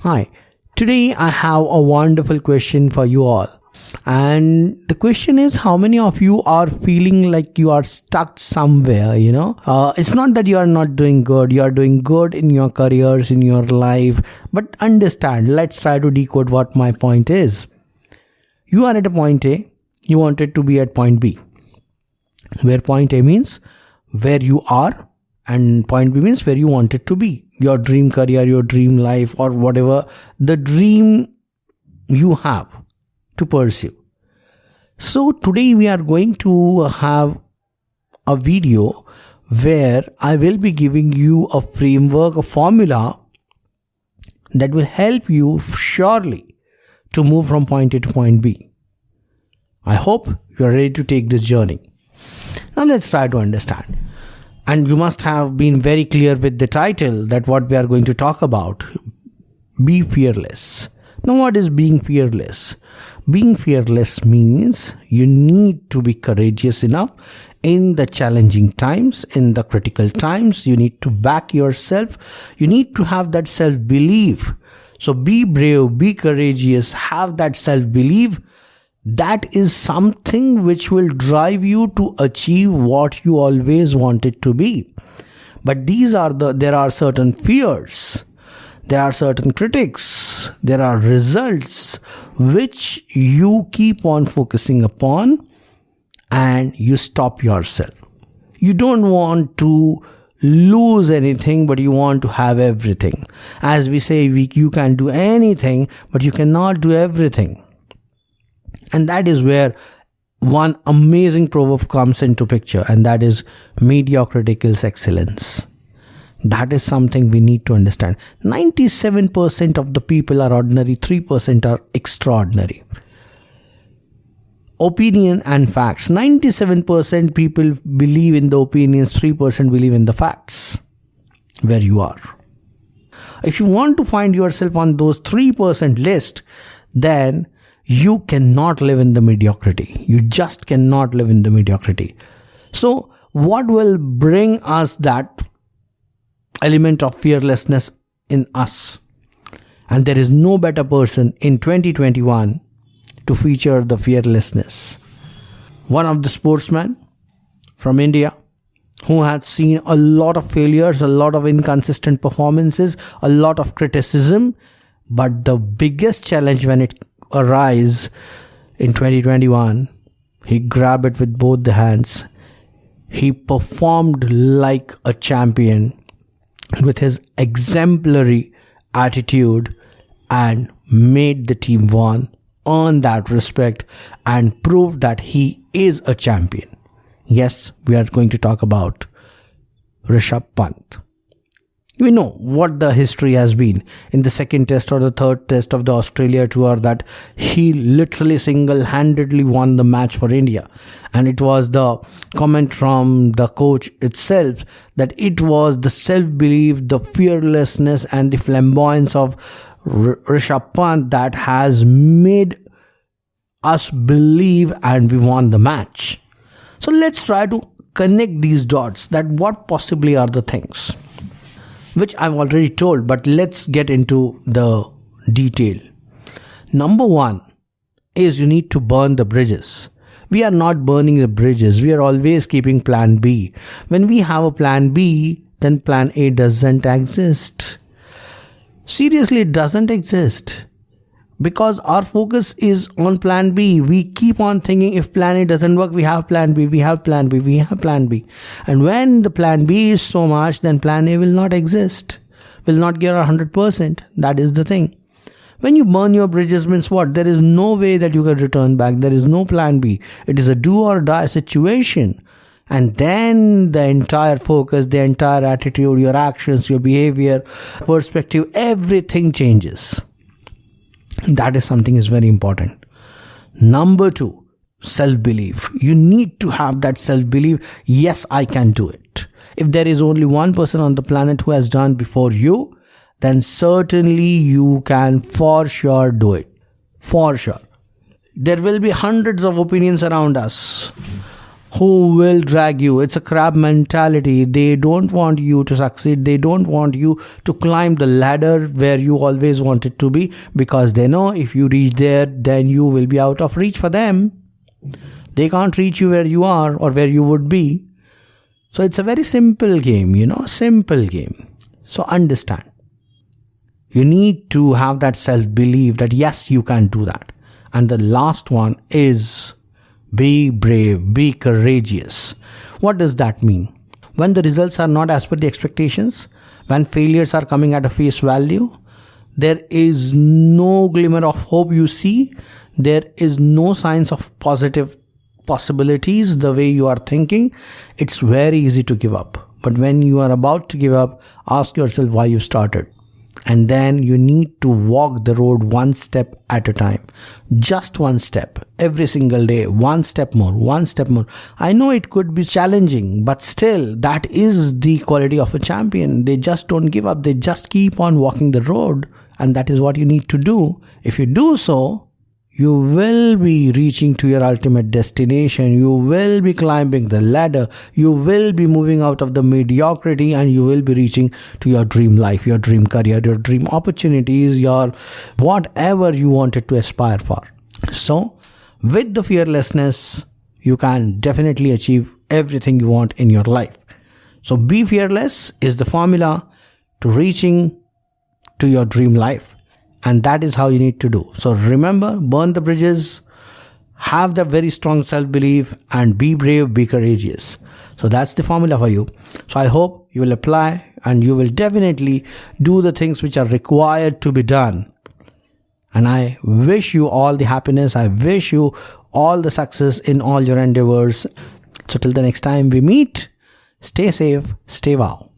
Hi, today I have a wonderful question for you all. And the question is, how many of you are feeling like you are stuck somewhere? It's not that you are not doing good, you are doing good in your careers, in your life. But understand, let's try to decode what my point is. You are at a point A, you wanted to be at point B, where point A means where you are, and point B means where you wanted to be. Your dream career, your dream life, or whatever the dream you have to pursue. So today we are going to have a video where I will be giving you a framework, a formula that will help you surely to move from point A to point B. I hope you are ready to take this journey. Now let's try to understand. And you must have been very clear with the title that what we are going to talk about. Be fearless. Now what is being fearless? Being fearless means you need to be courageous enough in the challenging times, in the critical times. You need to back yourself. You need to have that self-belief. So be brave, be courageous, have that self-belief. That is something which will drive you to achieve what you always wanted to be. But there are certain fears, there are certain critics, there are results which you keep on focusing upon and you stop yourself. You don't want to lose anything, but you want to have everything. As we say, you can do anything, but you cannot do everything. And that is where one amazing proverb comes into picture, and that is mediocrity kills excellence. That is something we need to understand. 97% of the people are ordinary, 3% are extraordinary. Opinion and facts. 97% people believe in the opinions, 3% believe in the facts. Where you are. If you want to find yourself on those 3% list, then you cannot live in the mediocrity. You just cannot live in the mediocrity. So what will bring us that element of fearlessness in us? And there is no better person in 2021 to feature the fearlessness. One of the sportsmen from India who had seen a lot of failures, a lot of inconsistent performances, a lot of criticism. But the biggest challenge when it arise in 2021, he grabbed it with both the hands. He performed like a champion with his exemplary attitude and made the team won, earn that respect, and prove that he is a champion. Yes, we are going to talk about Rishabh Pant. We know what the history has been in the second test or the third test of the Australia tour, that he literally single-handedly won the match for India. And it was the comment from the coach itself that it was the self-belief, the fearlessness and the flamboyance of Rishabh Pant that has made us believe, and we won the match. So let's try to connect these dots, that what possibly are the things which I've already told, but let's get into the detail. Number one is you need to burn the bridges. We are not burning the bridges. We are always keeping plan B. When we have a plan B, then plan A doesn't exist. Seriously, it doesn't exist. Because our focus is on plan B. We keep on thinking if plan A doesn't work, we have plan B, we have plan B, we have plan B. And when the plan B is so much, then plan A will not exist. Will not give 100%. That is the thing. When you burn your bridges means what? There is no way that you can return back. There is no plan B. It is a do or die situation. And then the entire focus, the entire attitude, your actions, your behavior, perspective, everything changes. That is something is very important. Number two, self-belief. You need to have that self-belief. Yes, I can do it. If there is only one person on the planet who has done before you, then certainly you can for sure do it. For sure. There will be hundreds of opinions around us. who will drag you. It's a crab mentality. They don't want you to succeed. They don't want you to climb the ladder where you always wanted to be, because they know if you reach there, then you will be out of reach for them. They can't reach you where you are or where you would be. So it's a very simple game, simple game. So understand. You need to have that self-belief that yes, you can do that. And the last one is be brave, be courageous. What does that mean? When the results are not as per the expectations, when failures are coming at a face value, there is no glimmer of hope you see. There is no signs of positive possibilities the way you are thinking. It's very easy to give up. But when you are about to give up, ask yourself why you started. And then you need to walk the road one step at a time. Just one step. Every single day. One step more. One step more. I know it could be challenging, but still, that is the quality of a champion. They just don't give up. They just keep on walking the road. And that is what you need to do. If you do so, you will be reaching to your ultimate destination. You will be climbing the ladder. You will be moving out of the mediocrity, and you will be reaching to your dream life, your dream career, your dream opportunities, your whatever you wanted to aspire for. So, with the fearlessness, you can definitely achieve everything you want in your life. So, be fearless is the formula to reaching to your dream life. And that is how you need to do. So remember, burn the bridges, have that very strong self-belief, and be brave, be courageous. So that's the formula for you. So I hope you will apply and you will definitely do the things which are required to be done. And I wish you all the happiness. I wish you all the success in all your endeavors. So till the next time we meet, stay safe, stay wow.